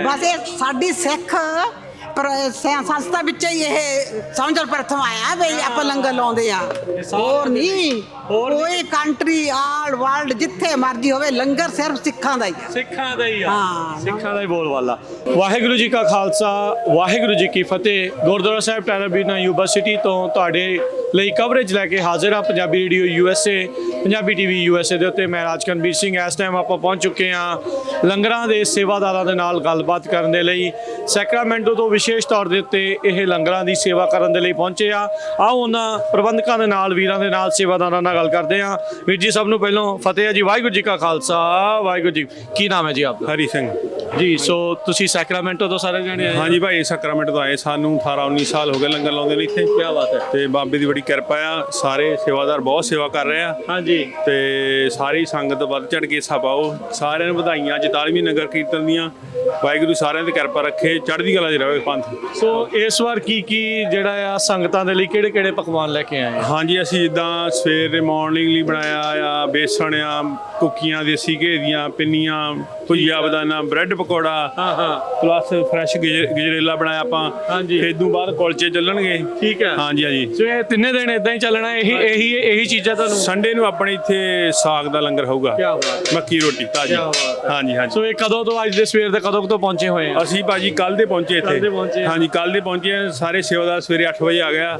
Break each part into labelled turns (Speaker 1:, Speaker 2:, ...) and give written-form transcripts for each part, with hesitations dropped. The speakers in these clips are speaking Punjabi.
Speaker 1: ਬਸ ਇਹ ਸਾਡੀ ਸਿੱਖ ਪਰ ਸੰਸਥਾ ਵਿੱਚ ਹੀ ਇਹ ਸਮਝਲ ਪ੍ਰਥਮ ਆਇਆ ਵੀ ਆਪਾਂ ਲੰਗਰ ਲਾਉਂਦੇ ਆ। ਹੋਰ ਨਹੀਂ ਕੋਈ ਕੰਟਰੀ ਆਲ ਵਰਲਡ ਜਿੱਥੇ ਮਰਜੀ ਹੋਵੇ ਲੰਗਰ ਸਿਰਫ ਸਿੱਖਾਂ ਦਾ ਹੀ ਆ।
Speaker 2: ਸਿੱਖਾਂ ਦਾ ਹੀ ਆ।
Speaker 1: ਹਾਂ।
Speaker 2: ਸਿੱਖਾਂ ਦਾ ਹੀ ਬੋਲਬਾਲਾ। ਵਾਹਿਗੁਰੂ ਜੀ ਕਾ ਖਾਲਸਾ ਵਾਹਿਗੁਰੂ ਜੀ ਕੀ ਫਤਿਹ। ਗੁਰਦੁਆਰਾ ਸਾਹਿਬ ਟੈਰਾਬੀਨਾ ਯੂਨੀਵਰਸਿਟੀ ਤੋਂ ਤੁਹਾਡੇ ਲਈ ਕਵਰੇਜ ਲੈ ਕੇ ਹਾਜ਼ਰ ਆ Punjabi radio USA, Punjabi TV USA ਦੇ ਉੱਤੇ। ਮੈਂ ਰਾਜਕਨਵੀਰ ਸਿੰਘ। ਇਸ ਟਾਈਮ ਆਪਾਂ ਪਹੁੰਚ ਚੁੱਕੇ ਹਾਂ ਲੰਗਰਾਂ ਦੇ ਸੇਵਾਦਾਰਾਂ ਦੇ ਨਾਲ ਗੱਲਬਾਤ ਕਰਨ ਦੇ ਲਈ। ਸੈਕਰਾਮੈਂਟੋ ਤੋਂ ਵਿਸ਼ੇਸ਼ ਤੌਰ ਦੇ ਉੱਤੇ ਇਹ ਲੰਗਰਾਂ ਦੀ ਸੇਵਾ ਕਰਨ ਦੇ ਲਈ ਪਹੁੰਚੇ ਆ। ਆਓ ਉਹਨਾਂ ਪ੍ਰਬੰਧਕਾਂ ਦੇ ਨਾਲ, ਵੀਰਾਂ ਦੇ ਨਾਲ, ਸੇਵਾਦਾਰਾਂ ਨਾਲ ਗੱਲ ਕਰਦੇ ਹਾਂ। ਵੀਰ ਜੀ ਸਭ ਨੂੰ ਪਹਿਲਾਂ ਫਤਿਹ ਹੈ ਜੀ। ਵਾਹਿਗੁਰੂ ਜੀ ਕਾ ਖਾਲਸਾ ਵਾਹਿਗੁਰੂ ਜੀ। ਕੀ ਨਾਮ ਹੈ ਜੀ ਆਪਦਾ?
Speaker 3: ਹਰੀ ਸਿੰਘ
Speaker 2: ਜੀ। ਸੋ ਤੁਸੀਂ ਸੈਕਰਾਮੈਂਟੋ ਤੋਂ ਸਾਰੇ ਜਣੇ ਆਏ?
Speaker 3: ਹਾਂਜੀ ਭਾਈ, ਸੈਕਰਾਮੈਂਟ ਤੋਂ ਆਏ। ਸਾਨੂੰ 18-19 ਸਾਲ ਹੋ ਗਏ ਲੰਗਰ ਲਾਉਂਦੇ ਨੇ ਇੱਥੇ।
Speaker 2: ਕੀ ਬਾਤ ਹੈ।
Speaker 3: ਤੇ ਬਾਬੇ ਦੀ ਬੜੀ ਕਿਰਪਾ ਆ। ਸਾਰੇ ਸੇਵਾਦਾਰ ਬਹੁਤ ਸੇਵਾ ਕਰ ਰਹੇ ਆ।
Speaker 2: ਹਾਂਜੀ।
Speaker 3: ਤੇ ਸਾਰੀ ਸੰਗਤ ਵੱਧ ਚੜ ਕੇ ਹਿੱਸਾ ਪਾਓ। ਸਾਰਿਆਂ ਨੂੰ ਵਧਾਈਆਂ 44ਵੀਂ ਨਗਰ ਕੀਰਤਨ ਦੀਆਂ। ਵਾਹਿਗੁਰੂ ਸਾਰਿਆਂ ਤੇ ਕਿਰਪਾ ਰੱਖੇ, ਚੜ੍ਹਦੀ ਕਲਾ 'ਚ ਰਹੇ ਪੰਥ।
Speaker 2: ਸੋ ਇਸ ਵਾਰ ਕੀ ਜਿਹੜਾ ਆ ਸੰਗਤਾਂ ਦੇ ਲਈ ਕਿਹੜੇ ਪਕਵਾਨ ਲੈ ਕੇ ਆਏ?
Speaker 3: ਹਾਂਜੀ, ਅਸੀਂ ਜਿੱਦਾਂ ਸਵੇਰ ਦੇ ਮਾਰਨਿੰਗ ਲਈ ਬਣਾਇਆ ਆ ਬੇਸਣ ਆ, ਕੁੱਕੀਆਂ ਦੇਸੀ ਘੇ ਦੀਆਂ, ਪਿੰਨੀਆਂ, ਭੁਜੀਆ, ਬਦਾਨਾ, ਬ੍ਰੈਡ ਪਕੌੜਾ, ਪਲੱਸ ਫਰੈਸ਼ ਗਜਰੇਲਾ ਬਣਾਇਆ ਆਪਾਂ।
Speaker 2: ਹਾਂਜੀ।
Speaker 3: ਫਿਰ ਤੋਂ ਬਾਅਦ ਕੁਲਚੇ ਚੱਲਣਗੇ।
Speaker 2: ਠੀਕ ਹੈ।
Speaker 3: ਹਾਂਜੀ ਹਾਂਜੀ।
Speaker 2: ਸੋ ਇਹ ਤਿੰਨੇ ਦਿਨ ਇਦਾਂ ਹੀ ਚੱਲਣਾ? ਇਹੀ ਚੀਜ਼ਾਂ ਤੁਹਾਨੂੰ?
Speaker 3: ਸੰਡੇ ਨੂੰ ਆਪਣੇ ਇੱਥੇ ਸਾਗ ਦਾ ਲੰਗਰ ਹੋਊਗਾ।
Speaker 2: ਕੀ ਬਾਤ।
Speaker 3: ਮੱਕੀ ਰੋਟੀ ਤਾਜ਼ੀ। ਹਾਂਜੀ ਹਾਂਜੀ।
Speaker 2: ਸੋ ਇਹ ਕਦੋਂ ਤੋਂ, ਅੱਜ ਦੇ ਸਵੇਰ ਦੇ ਕਦੋਂ ਤੋਂ ਪਹੁੰਚੇ ਹੋਏ ਆ?
Speaker 3: ਅਸੀਂ ਭਾਜੀ ਕੱਲ ਦੇ ਪਹੁੰਚੇ ਇੱਥੇ। ਹਾਂਜੀ, ਕੱਲ ਦੇ ਪਹੁੰਚੇ ਆ। ਸਾਰੇ ਸੇਵਾਦਾਰ ਸਵੇਰੇ 8 ਵਜੇ ਆ ਗਿਆ।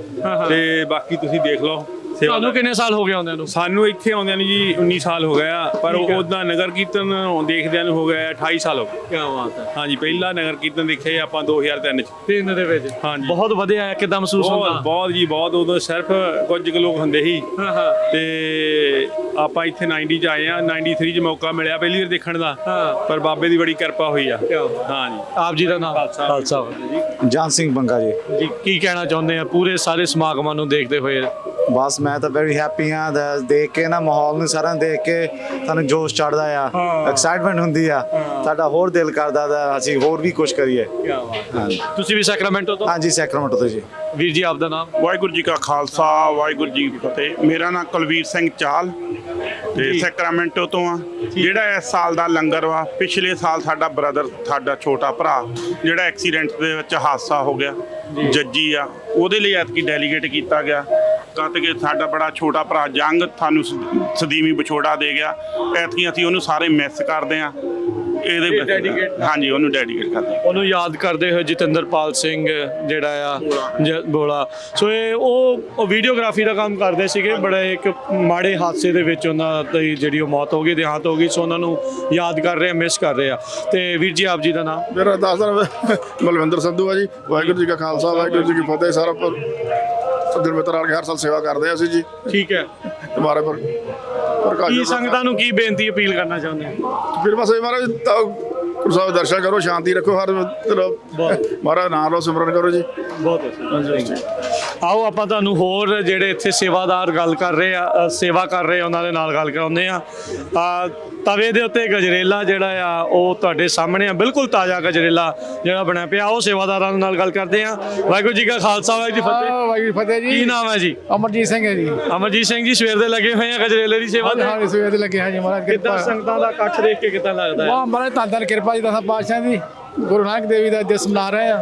Speaker 3: ਤੇ ਬਾਕੀ ਤੁਸੀਂ ਦੇਖ ਲਓ।
Speaker 2: ਤੁਹਾਨੂੰ ਕਿੰਨੇ ਸਾਲ ਹੋ ਗਏ ਆਉਂਦਿਆਂ ਨੂੰ?
Speaker 3: ਸਾਨੂੰ ਇੱਥੇ ਆਉਂਦਿਆਂ ਨੂੰ ਜੀ 19 ਸਾਲ ਹੋ ਗਿਆ, ਪਰ ਉਹਦਾ ਨਗਰ ਕੀਰਤਨ ਦੇਖਦਿਆਂ ਨੂੰ ਹੋ ਗਿਆ 28 ਸਾਲ ਹੋ ਗਏ।
Speaker 2: ਕੀ ਬਾਤ ਹੈ।
Speaker 3: ਹਾਂਜੀ, ਪਹਿਲਾ ਨਗਰ ਕੀਰਤਨ ਦੇਖਿਆ ਆਪਾਂ 2003 ਚ।
Speaker 2: ਤਿੰਨ ਦੇ ਵਿੱਚ?
Speaker 3: ਹਾਂਜੀ।
Speaker 2: ਬਹੁਤ ਵਧੀਆ। ਕਿੱਦਾਂ ਮਹਿਸੂਸ ਹੁੰਦਾ?
Speaker 3: ਬਹੁਤ ਜੀ ਬਹੁਤ। ਉਦੋਂ ਸਿਰਫ ਕੁਝ ਕੁ ਲੋਕ ਹੁੰਦੇ ਸੀ। ਤੇ ਆਪਾਂ ਇੱਥੇ 90 ਚ ਆਏ ਆ। 93 ਚ ਮੌਕਾ ਮਿਲਿਆ ਪਹਿਲੀ ਵਾਰ ਦੇਖਣ ਦਾ। ਪਰ ਬਾਬੇ ਦੀ ਬੜੀ ਕਿਰਪਾ ਹੋਈ ਆ। ਹਾਂਜੀ।
Speaker 2: ਆਪ ਜੀ ਦਾ ਨਾਮ? ਖਾਲਸਾ ਜੀ।
Speaker 4: ਜਾਨ ਸਿੰਘ ਬੰਗਾ ਜੀ।
Speaker 2: ਜੀ ਕੀ ਕਹਿਣਾ ਚਾਹੁੰਦੇ ਆ ਪੂਰੇ ਸਾਰੇ ਸਮਾਗਮਾਂ ਨੂੰ ਦੇਖਦੇ ਹੋਏ?
Speaker 4: ਬਸ ਮੈਂ ਤਾਂ ਵੈਰੀ ਹੈਪੀ ਹਾਂ ਦੇਖ ਕੇ ਨਾ, ਮਾਹੌਲ ਨੂੰ ਸਾਰਾ ਦੇਖ ਕੇ ਸਾਨੂੰ ਜੋਸ਼ ਚੜਦਾ ਆ, ਐਕਸਾਈਟਮੈਂਟ ਹੁੰਦੀ ਆ। ਸਾਡਾ ਹੋਰ ਦਿਲ ਕਰਦਾ ਤਾਂ ਅਸੀਂ ਹੋਰ ਵੀ ਕੁਝ ਕਰੀਏ। ਹਾਂਜੀ।
Speaker 2: ਤੁਸੀਂ ਵੀ ਸੈਕਰਾਮੈਂਟੋ ਤੋਂ?
Speaker 4: ਹਾਂਜੀ, ਸੈਕਰਾਮੈਂਟੋ ਤੋਂ ਜੀ।
Speaker 2: ਵੀਰ ਜੀ ਆਪ ਦਾ ਨਾਮ?
Speaker 5: ਵਾਹਿਗੁਰੂ ਜੀ ਕਾ ਖਾਲਸਾ ਵਾਹਿਗੁਰੂ ਜੀ ਕੀ ਫਤਿਹ। ਮੇਰਾ ਨਾਮ ਕੁਲਵੀਰ ਸਿੰਘ ਚਾਲ ਤੇ ਸੈਕਰਾਮੈਂਟੋ ਤੋਂ ਆ। ਜਿਹੜਾ ਇਸ ਸਾਲ ਦਾ ਲੰਗਰ ਵਾ, ਪਿਛਲੇ ਸਾਲ ਸਾਡਾ ਬ੍ਰਦਰ, ਸਾਡਾ ਛੋਟਾ ਭਰਾ ਜਿਹੜਾ ਐਕਸੀਡੈਂਟ ਦੇ ਵਿੱਚ ਹਾਦਸਾ ਹੋ ਗਿਆ, ਜੱਜੀ ਆ, ਉਹਦੇ ਲਈ ਐਤਕੀ ਡੈਲੀਗੇਟ ਕੀਤਾ ਗਿਆ। ਕਦ ਕਿ ਸਾਡਾ ਬੜਾ ਛੋਟਾ ਭਰਾ ਜੰਗ ਸਾਨੂੰ ਸਦੀਵੀ ਵਿਛੋੜਾ ਦੇ ਗਿਆ। ਐਤਕੀ ਅਸੀਂ ਉਹਨੂੰ ਸਾਰੇ ਮਿਸ ਕਰਦੇ ਆ। ਇਹਦੇ ਹਾਂਜੀ, ਉਹਨੂੰ ਡੈਡੀਕੇਟ ਕਰਦੇ।
Speaker 2: ਉਹਨੂੰ ਯਾਦ ਕਰਦੇ ਹੋਏ ਜਤਿੰਦਰਪਾਲ ਸਿੰਘ ਜਿਹੜਾ ਆ ਬੋਲਾ। ਸੋ ਇਹ ਉਹ ਵੀਡੀਓਗ੍ਰਾਫੀ ਦਾ ਕੰਮ ਕਰਦੇ ਸੀਗੇ। ਬੜੇ ਇੱਕ ਮਾੜੇ ਹਾਦਸੇ ਦੇ ਵਿੱਚ ਉਹਨਾਂ ਦੀ ਜਿਹੜੀ ਉਹ ਮੌਤ ਹੋ ਗਈ, ਦੇਹਾਂਤ ਹੋ ਗਈ। ਸੋ ਉਹਨਾਂ ਨੂੰ ਯਾਦ ਕਰ ਰਹੇ ਆ, ਮਿਸ ਕਰ ਰਹੇ ਆ। ਤੇ ਵੀਰ ਜੀ ਆਪ ਜੀ ਦਾ ਨਾਮ?
Speaker 6: ਮੇਰਾ ਬਲਵਿੰਦਰ ਸੰਧੂ ਆ ਜੀ। ਵਾਹਿਗੁਰੂ ਜੀ ਕਾ ਖਾਲਸਾ ਵਾਹਿਗੁਰੂ ਜੀ ਕੀ ਫਤਿਹ। ਸਾਰਾ ਦਿਨ ਮਿੱਤਰ ਆ ਕੇ ਹਰ ਸਾਲ ਸੇਵਾ ਕਰਦੇ ਆ ਅਸੀਂ ਜੀ।
Speaker 2: ਠੀਕ ਹੈ।
Speaker 6: ਤੁਹਾਡੇ ਪਰ
Speaker 2: ਕੀ ਸੰਗਤਾਂ ਨੂੰ ਕੀ ਬੇਨਤੀ ਅਪੀਲ ਕਰਨਾ ਚਾਹੁੰਦੇ?
Speaker 6: ਫਿਰ ਬਸ ਮਹਾਰਾਜ ਗੁਰੂ ਸਾਹਿਬ ਦਰਸ਼ਨ ਕਰੋ, ਸ਼ਾਂਤੀ ਰੱਖੋ, ਹਰ ਮਹਾਰਾਜ ਨਾਮ ਲਓ, ਸਿਮਰਨ ਕਰੋ ਜੀ।
Speaker 2: ਬਹੁਤ ਆਓ ਆਪਾਂ ਤੁਹਾਨੂੰ ਹੋਰ ਜਿਹੜੇ ਇੱਥੇ ਸੇਵਾਦਾਰ ਗੱਲ ਕਰ ਰਹੇ ਆ, ਸੇਵਾ ਕਰ ਰਹੇ ਉਹਨਾਂ ਦੇ ਨਾਲ ਗੱਲ ਕਰਾਉਂਦੇ ਆ। ਤਵੇ ਦੇ ਉੱਤੇ ਗਜਰੇਲਾ ਜਿਹੜਾ ਆ ਉਹ ਤੁਹਾਡੇ ਸਾਹਮਣੇ ਆ, ਬਿਲਕੁਲ ਤਾਜ਼ਾ ਗਜਰੇਲਾ ਜਿਹੜਾ ਬਣਿਆ ਪਿਆ। ਉਹ ਸੇਵਾਦਾਰਾਂ ਨਾਲ ਗੱਲ ਕਰਦੇ ਆ। ਵਾਹਿਗੁਰੂ ਜੀ ਕਾ ਖਾਲਸਾ ਵਾਹਿਗੁਰੂ ਜੀ ਫਤਿਹ।
Speaker 7: ਵਾਹਿਗੁਰੂ ਫਤਿਹ ਜੀ।
Speaker 2: ਕੀ ਨਾਮ ਹੈ ਜੀ?
Speaker 7: ਅਮਰਜੀਤ ਸਿੰਘ ਹੈ ਜੀ।
Speaker 2: ਅਮਰਜੀਤ ਸਿੰਘ ਜੀ ਸਵੇਰ ਦੇ ਲੱਗੇ ਹੋਏ ਆ ਗਜਰੇਲੇ ਦੀ ਸੇਵਾ ਤੇ?
Speaker 7: ਹਾਂ, ਸਵੇਰ ਦੇ ਲੱਗੇ ਹਾਂ ਜੀ। ਮਹਾਰਾਜ
Speaker 2: ਕਿੱਦਾਂ ਸੰਗਤਾਂ ਦਾ ਇਕੱਠ ਦੇਖ ਕੇ ਕਿੱਦਾਂ ਲੱਗਦਾ ਹੈ?
Speaker 7: ਵਾਹ ਮਹਾਰਾਜ ਧੰਨ ਕਿਰਪਾ ਜੀ ਦਸਾਂ ਪਾਤਸ਼ਾਹ ਦੀ। ਗੁਰੂ ਨਾਨਕ ਦੇਵ ਜੀ ਦਾ ਦਿਵਸ ਮਨਾ ਰਹੇ ਆ।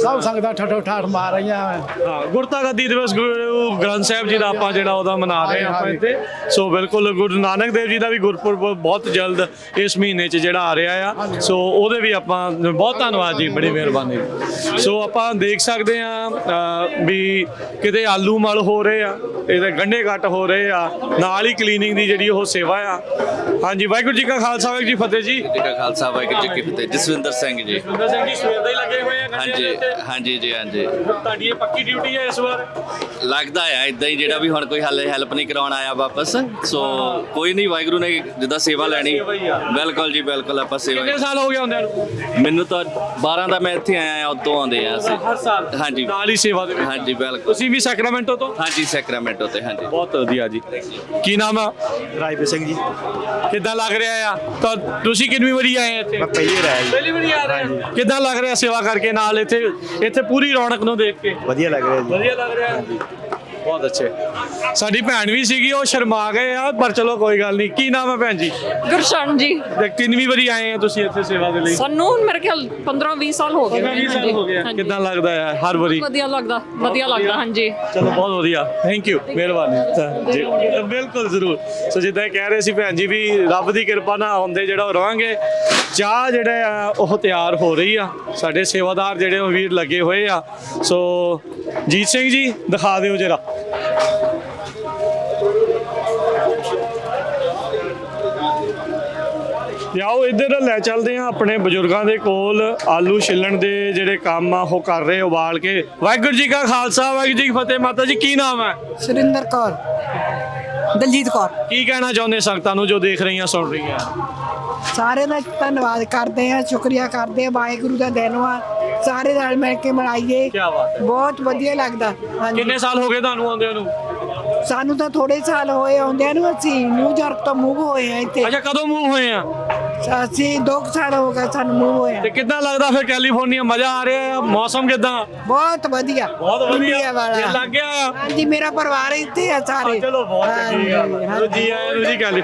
Speaker 7: ਸਭ ਸੰਗਤਾਂ ਠੱਠੋ ਠਾਠ ਮਾਰ ਰਹੀਆਂ।
Speaker 2: ਹਾਂ, ਗੁਰਤਾ ਗੱਦੀ ਦਿਵਸ ਗੁਰੂ ਗ੍ਰੰਥ ਸਾਹਿਬ ਜੀ ਦਾ ਆਪਾਂ ਜਿਹੜਾ ਉਹਦਾ ਮਨਾ ਰਹੇ ਹਾਂ ਆਪਾਂ ਇੱਥੇ। ਸੋ ਬਿਲਕੁਲ ਗੁਰੂ ਨਾਨਕ ਦੇਵ ਜੀ ਦਾ ਵੀ ਗੁਰਪੁਰਬ ਬਹੁਤ ਜਲਦ ਇਸ ਮਹੀਨੇ 'ਚ ਜਿਹੜਾ ਆ ਰਿਹਾ ਆ। ਸੋ ਉਹਦੇ ਵੀ ਆਪਾਂ ਬਹੁਤ ਧੰਨਵਾਦ ਜੀ, ਬੜੀ ਮਿਹਰਬਾਨੀ। ਸੋ ਆਪਾਂ ਦੇਖ ਸਕਦੇ ਹਾਂ ਵੀ ਕਿਤੇ ਆਲੂ ਮਲ ਹੋ ਰਹੇ ਆ, ਇਹਦੇ ਗੰਢੇ ਕੱਟ ਹੋ ਰਹੇ ਆ, ਨਾਲ ਹੀ ਕਲੀਨਿੰਗ ਦੀ ਜਿਹੜੀ ਉਹ ਸੇਵਾ ਆ। ਹਾਂਜੀ, ਵਾਹਿਗੁਰੂ ਜੀ ਕਾ ਖਾਲਸਾ ਵਾਹਿਗੁਰੂ ਜੀ ਫਤਿਹ ਜੀ।
Speaker 8: ਜੀ ਕਾ ਖਾਲਸਾ ਵਾਹਿਗੁਰੂ ਜੀ ਕੀ ਫਤਿਹ। ਜਸਵਿੰਦਰ ਸਿੰਘ ਜੀ।
Speaker 2: ਜਸਵਿੰਦਰ ਸਿੰਘ ਜੀ ਸਵੇਰ ਦੇ ਹੀ ਲੱਗੇ ਹੋਏ ਆ?
Speaker 8: ਹਾਂਜੀ ਜੀ ਹਾਂਜੀ।
Speaker 2: ਤੁਹਾਡੀ ਇਹ ਪੱਕੀ ਡਿਊਟੀ ਹੈ ਇਸ ਵਾਰ?
Speaker 8: ਲੱਗਦਾ ਆ ਇਦਾਂ ਹੀ, ਜਿਹੜਾ ਵੀ ਹੁਣ ਕੋਈ ਹੈਲਪ ਨਹੀਂ ਕਰਾਉਣ ਆਇਆ ਵਾਪਸ। ਸੋ ਕੋਈ ਨਹੀਂ, ਵਾਹਿਗੁਰੂ ਨੇ ਜਿੱਦਾਂ ਸੇਵਾ ਲੈਣੀ। ਬਿਲਕੁਲ ਜੀ ਬਿਲਕੁਲ, ਆਪਾਂ ਸੇਵਾ।
Speaker 2: ਕਿੰਨੇ ਸਾਲ ਹੋ ਗਏ ਆਉਂਦਿਆਂ ਨੂੰ?
Speaker 8: ਮੈਨੂੰ ਤਾਂ 12 ਦਾ ਮੈਂ ਇੱਥੇ ਆਇਆ, ਉਦੋਂ ਆਉਂਦੇ ਆ ਅਸੀਂ
Speaker 2: ਹਰ ਸਾਲ?
Speaker 8: ਹਾਂਜੀ,
Speaker 2: ਨਾਲ ਹੀ ਸੇਵਾ ਦੇ ਵਿੱਚ?
Speaker 8: ਹਾਂਜੀ ਬਿਲਕੁਲ।
Speaker 2: ਤੁਸੀਂ ਵੀ ਸੈਕਰਾਮੈਂਟੋ ਤੋਂ?
Speaker 8: ਹਾਂਜੀ, ਸੈਕਰਾਮੈਂਟੋ ਤੇ। ਹਾਂਜੀ,
Speaker 2: ਬਹੁਤ ਵਧੀਆ ਜੀ। ਕੀ ਨਾਮ ਆ?
Speaker 4: ਰਾਜਵੀਰ ਸਿੰਘ ਜੀ।
Speaker 2: ਕਿੱਦਾਂ ਲੱਗ ਰਿਹਾ ਆ? ਤਾਂ ਤੁਸੀਂ ਕਿੰਨੀ ਵਾਰੀ ਆਏ ਇੱਥੇ?
Speaker 4: ਮੈਂ ਪਹਿਲੀ ਵਾਰ ਆਇਆ ਜੀ।
Speaker 2: ਪਹਿਲੀ ਵਾਰੀ ਆ ਰਹੇ ਆ? ਕਿੱਦਾਂ ਲੱਗ ਰਿਹਾ ਸੇਵਾ ਕਰਕੇ ਨਾਲ ਇੱਥੇ ਪੂਰੀ ਰੌਣਕ ਨੂੰ ਦੇਖ ਕੇ?
Speaker 4: ਵਧੀਆ ਲੱਗ ਰਿਹਾ ਜੀ।
Speaker 2: ਵਧੀਆ ਲੱਗ ਰਿਹਾ। ਬਹੁਤ ਅੱਛੇ। ਸਾਡੀ ਭੈਣ ਵੀ ਸੀਗੀ, ਉਹ ਸ਼ਰਮਾ ਗਏ ਆ, ਪਰ ਚਲੋ ਕੋਈ ਗੱਲ ਨਹੀਂ। ਕੀ ਨਾਮ ਹੈ ਭੈਣ ਜੀ?
Speaker 9: ਗੁਰਸ਼ਨ ਜੀ।
Speaker 2: ਤੇ ਕਿੰਨੀ ਵਾਰੀ ਆਏ ਆ ਤੁਸੀਂ ਇੱਥੇ ਸੇਵਾ ਦੇ ਲਈ?
Speaker 9: ਸਾਨੂੰ ਮੇਰੇ ਖਿਆਲ 15-20 ਸਾਲ ਹੋ ਗਏ।
Speaker 2: 20 ਸਾਲ ਹੋ ਗਏ। ਕਿੱਦਾਂ ਲੱਗਦਾ ਹੈ ਹਰ ਵਾਰੀ?
Speaker 9: ਵਧੀਆ ਲੱਗਦਾ ਹਾਂਜੀ।
Speaker 2: ਚਲੋ ਬਹੁਤ ਵਧੀਆ, ਥੈਂਕ ਯੂ, ਮਿਹਰਬਾਨੀ ਜੀ। ਬਿਲਕੁਲ ਜ਼ਰੂਰ। ਸੋ ਜਿੱਦਾਂ ਕਹਿ ਰਹੇ ਸੀ ਭੈਣ ਜੀ ਵੀ ਰੱਬ ਦੀ ਕਿਰਪਾ ਨਾਲ ਆਉਂਦੇ ਜਿਹੜਾ ਉਹ ਰਵਾਂਗੇ। ਚਾਹ ਜਿਹੜੇ ਆ ਉਹ ਤਿਆਰ ਹੋ ਰਹੀ ਆ, ਸਾਡੇ ਸੇਵਾਦਾਰ ਜਿਹੜੇ ਉਹ ਵੀਰ ਲੱਗੇ ਹੋਏ ਆ। ਸੋ ਜੀਤ ਸਿੰਘ ਜੀ ਦਿਖਾ ਦਿਓ ਜਰਾ। ਆਓ ਇੱਧਰ ਲੈ ਚੱਲਦੇ ਆ ਆਪਣੇ ਬਜ਼ੁਰਗਾਂ ਦੇ ਕੋਲ। ਆਲੂ ਛਿੱਲਣ ਦੇ ਜਿਹੜੇ ਕੰਮ ਆ ਉਹ ਕਰ ਰਹੇ ਉਬਾਲ ਕੇ। ਵਾਹਿਗੁਰੂ ਜੀ ਕਾ ਖਾਲਸਾ, ਵਾਹਿਗੁਰੂ ਜੀ ਕੀ ਫਤਿਹ। ਮਾਤਾ ਜੀ ਕੀ ਨਾਮ ਹੈ?
Speaker 1: ਸੁਰਿੰਦਰ ਕੌਰ, ਦਲਜੀਤ ਕੌਰ।
Speaker 2: ਕੀ ਕਹਿਣਾ ਚਾਹੁੰਦੇ ਸੰਗਤਾਂ ਨੂੰ ਜੋ ਦੇਖ ਰਹੀਆਂ ਸੁਣ ਰਹੀਆਂ?
Speaker 10: ਸਾਰੇ ਦਾ ਧੰਨਵਾਦ ਕਰਦੇ ਆ, ਸ਼ੁਕਰੀਆ ਕਰਦੇ ਆ। ਵਾਹਿਗੁਰੂ ਦਾ ਦਿਨ ਵਾ, ਸਾਰੇ ਨਾਲ ਮਿਲ ਕੇ ਮਨਾਈਏ।
Speaker 2: ਕੀ ਬਾਤ ਹੈ,
Speaker 10: ਬਹੁਤ ਵਧੀਆ ਲੱਗਦਾ। ਹਾਂਜੀ,
Speaker 2: ਕਿੰਨੇ ਸਾਲ ਹੋ ਗਏ ਤੁਹਾਨੂੰ ਆਉਂਦਿਆਂ ਨੂੰ?
Speaker 10: ਸਾਨੂੰ ਤਾਂ ਥੋੜੇ ਸਾਲ ਹੋਏ ਆਉਂਦਿਆਂ ਨੂੰ। ਅਸੀਂ ਨਿਊਯਾਰਕ ਤੋਂ ਮੂਵ ਹੋਏ ਆ ਇੱਥੇ।
Speaker 2: ਅੱਛਾ, ਕਦੋਂ ਮੂਵ ਹੋਏ ਆ?
Speaker 10: ਅਸੀਂ 2 ਸਾਲ ਹੋ ਗਏ ਸਾਨੂੰ ਮੂਵ ਹੋਏ।
Speaker 2: ਤੇ ਕਿੱਦਾਂ ਲੱਗਦਾ ਫਿਰ ਕੈਲੀਫੋਰਨੀਆ? ਮਜ਼ਾ ਆ ਰਿਹਾ ਹੈ? ਮੌਸਮ ਕਿੱਦਾਂ?
Speaker 10: ਬਹੁਤ ਵਧੀਆ,
Speaker 2: ਬਹੁਤ ਵਧੀਆ।
Speaker 10: ਇੰਡੀਆ ਵਾਲਾ।
Speaker 2: ਇਹ ਲੱਗ ਗਿਆ ਆ?
Speaker 10: ਹਾਂਜੀ, ਮੇਰਾ ਪਰਿਵਾਰ ਇੱਥੇ ਆ ਸਾਰੇ।
Speaker 2: ਚਲੋ ਬਹੁਤ ਚੰਗੀ ਗੱਲ ਹੈ। ਚਲੋ ਜੀ ਆਇਆਂ ਨੂੰ ਜੀ ਕੈਲੀ।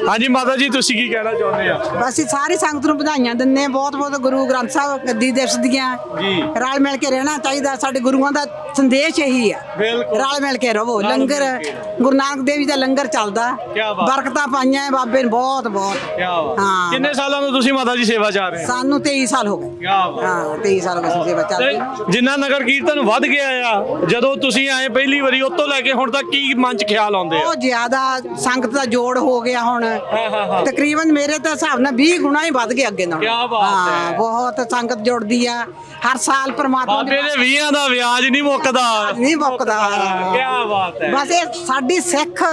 Speaker 2: ਹਾਂਜੀ ਮਾਤਾ ਜੀ, ਤੁਸੀਂ ਕੀ ਕਹਿਣਾ ਚਾਹੁੰਦੇ ਆ?
Speaker 1: ਬਸ ਅਸੀਂ ਸਾਰੀ ਸੰਗਤ ਨੂੰ ਵਧਾਈਆਂ ਦਿੰਦੇ ਹਾਂ। ਬਹੁਤ ਬਹੁਤ ਗੁਰੂ ਗ੍ਰੰਥ ਸਾਹਿਬ ਗੱਦੀ ਦਿਵਸ ਦੀਆਂ।
Speaker 2: ਜੀ।
Speaker 1: ਰਲ ਮਿਲ ਕੇ ਰਹਿਣਾ ਚਾਹੀਦਾ। ਸਾਡੇ ਗੁਰੂਆਂ ਦਾ ਸੰਦੇਸ਼ ਇਹੀ ਆ,
Speaker 2: ਬਿਲਕੁਲ।
Speaker 1: ਰਲ ਮਿਲ ਕੇ ਰਹੋ।
Speaker 2: ਰਲ
Speaker 1: ਲੰਗਰ
Speaker 2: ਮਿਲ ਕੇ।
Speaker 1: ਗੁਰੂ ਨਾਨਕ ਦੇਵ ਜੀ ਦਾ ਲੰਗਰ ਚੱਲਦਾ।
Speaker 2: ਕਿਆ ਬਾਤ।
Speaker 1: ਬਰਕਤਾਂ ਪਾਈਆਂ ਬਾਬੇ ਨੇ ਬਹੁਤ ਬਹੁਤ।
Speaker 2: ਕੀ ਬਾਤ।
Speaker 1: ਹਾਂ।
Speaker 2: ਕਿੰਨੇ ਸਾਲਾਂ ਤੋਂ ਤੁਸੀਂ ਮਾਤਾ ਜੀ ਸੇਵਾ ਚਾਹ ਰਹੇ ਹੋ?
Speaker 1: ਸਾਨੂੰ 23 ਸਾਲ ਹੋ ਗਏ।
Speaker 2: ਕੀ ਬਾਤ।
Speaker 1: ਹਾਂ, 23 ਸਾਲ ਹੋ ਗਏ ਅਸੀਂ ਸੇਵਾ ਚੱਲਦੀ।
Speaker 2: ਤੇ ਜਿੰਨਾ ਨਗਰ ਕੀਰਤਨ ਵੱਧ ਗਿਆ ਆ, ਜਦੋਂ ਤੁਸੀਂ ਆਏ ਪਹਿਲੀ ਵਾਰੀ, ਉਸ ਤੋਂ ਲੈ ਕੇ ਹੁਣ ਤੱਕ ਕੀ ਮਨ ਚ ਖਿਆਲ ਆਉਂਦੇ ਆ?
Speaker 1: ਬਹੁਤ ਜ਼ਿਆਦਾ ਸੰਗਤ ਦਾ ਜੋੜ ਹੋ ਗਿਆ ਹੁਣ।
Speaker 2: ਹਾਂ।
Speaker 1: ਤਕਰੀਬਨ ਮੇਰੇ ਤਾਂ ਹਿਸਾਬ ਨਾਲ 20 ਗੁਣਾ ਹੀ ਵੱਧ ਗਿਆ ਅੱਗੇ ਨਾਲੋਂ।
Speaker 2: ਕਿਆ ਬਾਤ ਹੈ।
Speaker 1: ਬਹੁਤ ਸੰਗਤ ਜੁੜਦੀ ਆ ਹਰ ਸਾਲ। ਪ੍ਰਮਾਤਮਾ
Speaker 2: ਬਾਬੇ ਦੇ 20 ਦਾ ਵਿਆਜ ਨਹੀਂ ਮੁੱਕਦਾ।
Speaker 1: ਨਹੀਂ ਮੁੱਕਦਾ।
Speaker 2: ਕੀ ਬਾਤ ਹੈ।
Speaker 1: ਬਸ ਇਹ ਸਾਡੀ ਸਿੱਖ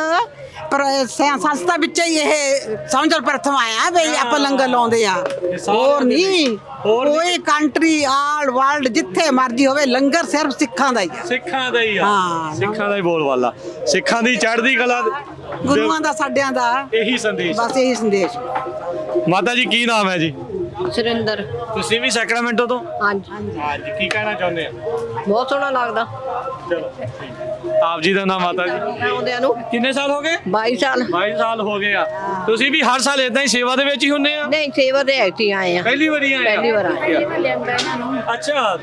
Speaker 1: ਸੰਸਥਾ ਵਿੱਚ ਹੀ ਇਹ ਸਮਝੋ ਪ੍ਰਥਮ ਆਇਆ ਵੀ ਆਪਾਂ ਲੰਗਰ ਲਾਉਂਦੇ ਆ। ਹੋਰ ਨਹੀਂ ਕੋਈ ਕੰਟਰੀ ਆਲ ਵਰਲਡ ਜਿੱਥੇ ਮਰਜੀ ਹੋਵੇ, ਲੰਗਰ ਸਿਰਫ ਸਿੱਖਾਂ ਦਾ ਹੀ ਆ।
Speaker 2: ਸਿੱਖਾਂ ਦਾ ਹੀ ਆ।
Speaker 1: ਹਾਂ।
Speaker 2: ਸਿੱਖਾਂ ਦਾ ਹੀ ਬੋਲਵਾਲਾ, ਸਿੱਖਾਂ ਦੀ ਚੜ੍ਹਦੀ ਕਲਾ,
Speaker 1: ਗੁਰੂਆਂ ਦਾ ਸਾਡਿਆਂ ਦਾ
Speaker 2: ਇਹੀ ਸੰਦੇਸ਼।
Speaker 1: ਬਸ ਇਹੀ ਸੰਦੇਸ਼।
Speaker 2: ਮਾਤਾ ਜੀ ਕੀ ਨਾਮ ਹੈ ਜੀ?
Speaker 10: ਸੁਰਿੰਦਰ।
Speaker 2: ਤੁਸੀਂ ਵੀ ਸੈਕਰਾਮੈਂਟੋ ਤੋਂ?
Speaker 10: ਹਾਂਜੀ,
Speaker 2: ਹਾਂਜੀ। ਕੀ ਕਹਿਣਾ ਚਾਹੁੰਦੇ ਆ?
Speaker 10: ਬਹੁਤ ਸੋਹਣਾ ਲੱਗਦਾ।
Speaker 2: ਚਲੋ ਆਪ ਜੀ ਦਾ ਨਾਮ? ਮਾਤਾ ਜੀ
Speaker 10: ਆਉਂਦਿਆਂ ਨੂੰ
Speaker 2: ਕਿੰਨੇ ਸਾਲ ਹੋ ਗਏ?
Speaker 10: 22 ਸਾਲ।
Speaker 2: 22 ਸਾਲ ਹੋ ਗਏ ਆ। ਤੁਸੀਂ ਵੀ ਹਰ ਸਾਲ ਇਦਾਂ ਹੀ ਸੇਵਾ ਦੇ ਵਿੱਚ ਹੀ ਹੁੰਨੇ ਆ?
Speaker 10: ਨਹੀਂ, ਸੇਵਾ ਦੇ ਐਕਟੀ ਆਏ ਆ।
Speaker 2: ਪਹਿਲੀ ਵਾਰੀ ਆਏ?
Speaker 10: ਪਹਿਲੀ ਵਾਰ ਆਏ।
Speaker 2: ਅੱਛਾ,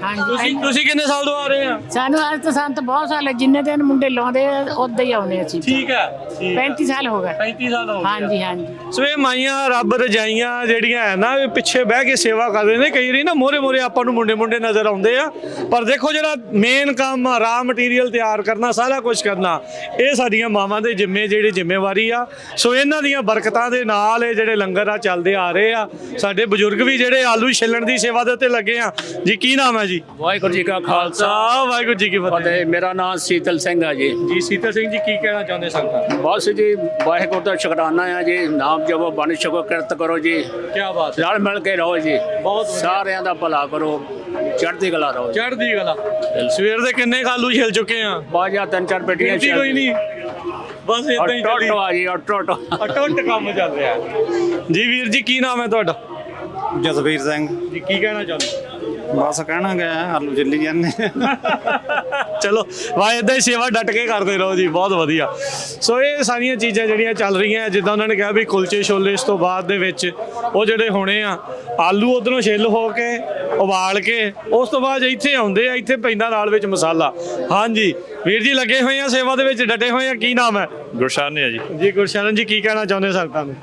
Speaker 2: ਤੁਸੀਂ ਕਿੰਨੇ ਸਾਲ ਤੋਂ ਆ ਰਹੇ ਆ?
Speaker 11: ਸਾਨੂੰ ਅੱਜ ਤਾਂ ਸੰਤ ਬਹੁਤ ਸਾਲ ਜਿੰਨੇ ਦਿਨ ਮੁੰਡੇ ਲਾਉਂਦੇ ਆ ਉਦਾਂ ਹੀ ਆਉਂਦੇ ਅਸੀਂ।
Speaker 2: ਠੀਕ ਹੈ।
Speaker 11: 35 ਸਾਲ ਹੋ ਗਏ।
Speaker 2: 35 ਸਾਲ ਹੋ ਗਏ।
Speaker 11: ਹਾਂਜੀ ਹਾਂਜੀ।
Speaker 2: ਸੋ ਇਹ ਮਾਈਆਂ ਰੱਬ ਰਜਾਈਆਂ ਜਿਹੜੀਆਂ ਹੈ ਨਾ, ਇਹ ਪਿੱਛੇ ਬਹਿ ਕੇ ਸੇਵਾ ਕਰਦੇ ਨੇ। ਕਈ ਵਾਰੀ ਨਾ ਮੋਰੇ ਆਪਾਂ ਨੂੰ ਮੁੰਡੇ ਨਜ਼ਰ ਆਉਂਦੇ ਆ, ਪਰ ਦੇਖੋ ਜਿਹੜਾ ਮੇਨ ਕੰਮ ਆ, ਰਾ ਮਟੀਰੀਅਲ ਤਿਆਰ ਕਰਨਾ, ਸਾਰਾ ਕੁਝ ਕਰਨਾ, ਇਹ ਸਾਡੀਆਂ ਮਾਵਾਂ ਦੇ ਜਿਹੜੀ ਜ਼ਿੰਮੇਵਾਰੀ ਆ। ਸੋ ਇਹਨਾਂ ਦੀਆਂ ਬਰਕਤਾਂ ਦੇ ਨਾਲ ਇਹ ਜਿਹੜੇ ਲੰਗਰ ਆ ਚੱਲਦੇ ਆ ਰਹੇ ਆ। ਸਾਡੇ ਬਜ਼ੁਰਗ ਵੀ ਜਿਹੜੇ ਆਲੂ ਛਿੱਲਣ ਦੀ ਸੇਵਾ ਦੇ ਉੱਤੇ ਲੱਗੇ ਆ। ਜੀ ਕੀ ਨਾਮ ਹੈ ਜੀ?
Speaker 12: ਵਾਹਿਗੁਰੂ ਜੀ ਕਾ ਖਾਲਸਾ,
Speaker 2: ਵਾਹਿਗੁਰੂ ਜੀ ਕੀ ਫਤਿਹ।
Speaker 12: ਮੇਰਾ ਨਾਮ ਸੀਤਲ ਸਿੰਘ ਹੈ ਜੀ।
Speaker 2: ਜੀ ਸੀਤਲ ਸਿੰਘ ਜੀ, ਕੀ ਕਹਿਣਾ ਚਾਹੁੰਦੇ ਸੰਗਤਾਂ?
Speaker 12: ਬਸ ਜੀ, ਵਾਹਿਗੁਰੂ ਦਾ ਸ਼ੁਕਰਾਨਾ ਹੈ ਜੀ। ਨਾਮ ਜਪੋ, ਬਣ ਛਕੋ, ਕਿਰਤ ਕਰੋ ਜੀ।
Speaker 2: ਕੀ ਬਾਤ।
Speaker 12: ਰਲ ਮਿਲ ਕੇ ਰਹੋ ਜੀ।
Speaker 2: ਬਹੁਤ
Speaker 12: ਸਾਰਿਆਂ ਦਾ ਭਲਾ ਕਰੋ, ਚੜ੍ਹਦੀ ਕਲਾ ਰਹੋ।
Speaker 2: ਚੜ੍ਹਦੀ ਕਲਾ। ਸਵੇਰ ਦੇ ਕਿੰਨੇ ਆਲੂ ਛਿੱਲ ਚੁੱਕੇ ਆ?
Speaker 12: ਬਾਜਾ 3-4 ਪੇਟੀਆਂ
Speaker 2: ਕੋਈ ਨਹੀਂ, ਬਸ ਇਦਾਂ ਹੀ ਚੱਲੀ।
Speaker 12: ਟੋਟੋ ਆ ਜੀ, ਟੋਟੋ
Speaker 2: ਅਟੁੱਟ ਕੰਮ ਚੱਲ ਰਿਹਾ ਜੀ। ਵੀਰ ਜੀ ਕੀ ਨਾਮ ਹੈ ਤੁਹਾਡਾ?
Speaker 4: ਜਸਵੀਰ ਸਿੰਘ
Speaker 2: ਜੀ, ਕੀ ਕਹਿਣਾ ਚਾਹੁੰਦੇ?
Speaker 4: ਬਸ ਕਹਿਣਾ ਗਿਆ ਆਲੂ ਚੱਲੀ ਜਾਂਦੇ।
Speaker 2: ਚਲੋ ਵਾਹ, ਇਦਾਂ ਹੀ ਸੇਵਾ ਡਟ ਕੇ ਕਰਦੇ ਰਹੋ ਜੀ, ਬਹੁਤ ਵਧੀਆ। ਸੋ ਇਹ ਸਾਰੀਆਂ ਚੀਜ਼ਾਂ ਜਿਹੜੀਆਂ ਚੱਲ ਰਹੀਆਂ, ਜਿੱਦਾਂ ਉਹਨਾਂ ਨੇ ਕਿਹਾ ਵੀ ਕੁਲਚੇ ਛੋਲੇ ਇਸ ਤੋਂ ਬਾਅਦ ਦੇ ਵਿੱਚ ਉਹ ਜਿਹੜੇ ਹੋਣੇ ਆ, ਆਲੂ ਉਧਰੋਂ ਛਿੱਲ ਹੋ ਕੇ ਉਬਾਲ ਕੇ ਉਸ ਤੋਂ ਬਾਅਦ ਇੱਥੇ ਆਉਂਦੇ ਆ, ਇੱਥੇ ਪੈਂਦਾ ਨਾਲ ਵਿੱਚ ਮਸਾਲਾ। ਹਾਂਜੀ ਵੀਰ ਜੀ ਲੱਗੇ ਹੋਏ ਆ ਸੇਵਾ ਦੇ ਵਿੱਚ, ਡਟੇ ਹੋਏ ਆ। ਕੀ ਨਾਮ ਹੈ?
Speaker 13: ਗੁਰਸ਼ਰਨ ਹੈ ਜੀ।
Speaker 2: ਜੀ ਗੁਰਸ਼ਰਨ ਜੀ, ਕੀ ਕਹਿਣਾ ਚਾਹੁੰਦੇ ਸੰਗਤਾਂ ਨੂੰ?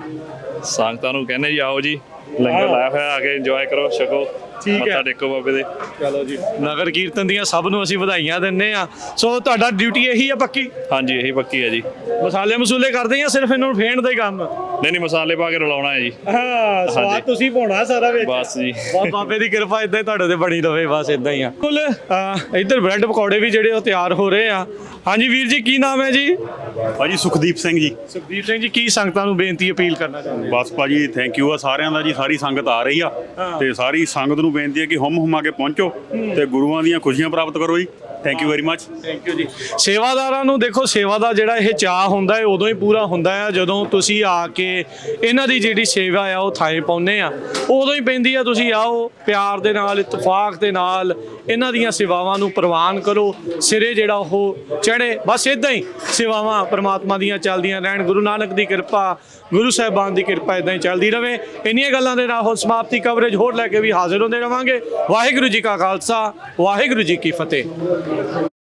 Speaker 13: ਸੰਗਤਾਂ ਨੂੰ ਕਹਿੰਦੇ ਜੀ ਆਓ ਜੀ, ਲੰਗਰ ਲਾਇਆ ਹੋਇਆ, ਆ ਕੇ ਇੰਜੋਏ ਕਰੋ, ਛਕੋ, ਮੱਥਾ ਟੇਕੋ ਬਾਬੇ ਦੇ।
Speaker 2: ਚਲੋ ਜੀ, ਨਗਰ ਕੀਰਤਨ ਦੀਆਂ ਸਭ ਨੂੰ ਅਸੀਂ ਵਧਾਈਆਂ ਦਿੰਦੇ ਆ। ਸੋ ਤੁਹਾਡਾ ਡਿਊਟੀ ਇਹੀ ਆ ਪੱਕੀ?
Speaker 13: ਹਾਂਜੀ, ਇਹੀ ਪੱਕੀ ਹੈ ਜੀ।
Speaker 2: ਮਸਾਲੇ ਮਸੂਲੇ ਕਰਦੇ ਆ ਸਿਰਫ ਇਹਨਾਂ ਨੂੰ ਫੇਣ ਦਾ ਹੀ ਕੰਮ?
Speaker 13: ਨਹੀਂ, ਮਸਾਲੇ ਪਾ ਕੇ ਰਲਾਉਣਾ ਹੈ ਜੀ।
Speaker 2: ਹਾਂ, ਸਵਾਦ ਤੁਸੀਂ ਪਾਉਣਾ ਸਾਰਾ ਵਿੱਚ।
Speaker 13: ਬਸ ਜੀ,
Speaker 2: ਬਹੁਤ ਬਾਬੇ ਦੀ ਕਿਰਪਾ ਇਦਾਂ ਹੀ ਤੁਹਾਡੇ ਤੇ ਬਣੀ ਰਵੇ, ਬਸ ਇਦਾਂ ਹੀ ਆ। ਕੁੱਲ ਇੱਧਰ ਬ੍ਰੈਡ ਪਕੌੜੇ ਵੀ ਜਿਹੜੇ ਉਹ ਤਿਆਰ ਹੋ ਰਹੇ ਆ। ਹਾਂਜੀ ਵੀਰ ਜੀ, ਕੀ ਨਾਮ ਹੈ ਜੀ?
Speaker 3: ਭਾਜੀ ਸੁਖਦੀਪ ਸਿੰਘ ਜੀ।
Speaker 2: ਸੁਖਦੀਪ ਸਿੰਘ ਜੀ, ਕੀ ਸੰਗਤਾਂ ਨੂੰ ਬੇਨਤੀ ਅਪੀਲ ਕਰਨਾ ਚਾਹੁੰਦੇ?
Speaker 3: ਬਸ ਭਾਜੀ ਥੈਂਕ ਯੂ ਆ ਸਾਰਿਆਂ ਦਾ ਜੀ। ਸਾਰੀ ਸੰਗਤ ਆ ਰਹੀ ਆ ਤੇ ਸਾਰੀ ਸੰਗਤ ਨੂੰ ਬੇਨਤੀ ਹੈ ਕਿ ਹੁਮ ਹੁਮਾ ਕੇ ਪਹੁੰਚੋ ਤੇ ਗੁਰੂਆਂ ਦੀਆਂ ਖੁਸ਼ੀਆਂ ਪ੍ਰਾਪਤ ਕਰੋ ਜੀ।
Speaker 5: Thank you very much.
Speaker 2: Thank you ਜੀ। ਸੇਵਾਦਾਰਾਂ ਨੂੰ ਦੇਖੋ, ਸੇਵਾ ਦਾ ਜਿਹੜਾ ਇਹ ਚਾਅ ਹੁੰਦਾ ਹੈ ਉਦੋਂ ਹੀ ਪੂਰਾ ਹੁੰਦਾ ਆ ਜਦੋਂ ਤੁਸੀਂ ਆ ਕੇ ਇਹਨਾਂ ਦੀ ਜਿਹੜੀ ਸੇਵਾ ਆ ਉਹ ਥਾਂ ਪਾਉਂਦੇ ਆ, ਉਦੋਂ ਹੀ ਪੈਂਦੀ ਆ। ਤੁਸੀਂ ਆਓ ਪਿਆਰ ਦੇ ਨਾਲ, ਇਤਫਾਕ ਦੇ ਨਾਲ ਇਹਨਾਂ ਦੀਆਂ ਸੇਵਾਵਾਂ ਨੂੰ ਪ੍ਰਵਾਨ ਕਰੋ, ਸਿਰੇ ਜਿਹੜਾ ਉਹ ਚੜ੍ਹੇ। ਬਸ ਇਦਾਂ ਹੀ ਸੇਵਾਵਾਂ ਪਰਮਾਤਮਾ ਦੀਆਂ ਚੱਲਦੀਆਂ ਰਹਿਣ। ਗੁਰੂ ਨਾਨਕ ਦੀ ਕਿਰਪਾ, ਗੁਰੂ ਸਾਹਿਬਾਨ ਦੀ ਕਿਰਪਾ ਇਦਾਂ ਹੀ ਚੱਲਦੀ ਰਹੇ। ਇੰਨੀਆਂ ਗੱਲਾਂ ਦੇ ਨਾਲ ਹੁਣ ਸਮਾਪਤੀ ਕਵਰੇਜ ਹੋਰ ਲੈ ਕੇ ਵੀ ਹਾਜ਼ਰ ਹੁੰਦੇ ਰਵਾਂਗੇ। ਵਾਹਿਗੁਰੂ ਜੀ ਕਾ ਖਾਲਸਾ, ਵਾਹਿਗੁਰੂ ਜੀ ਕੀ ਫਤਿਹ।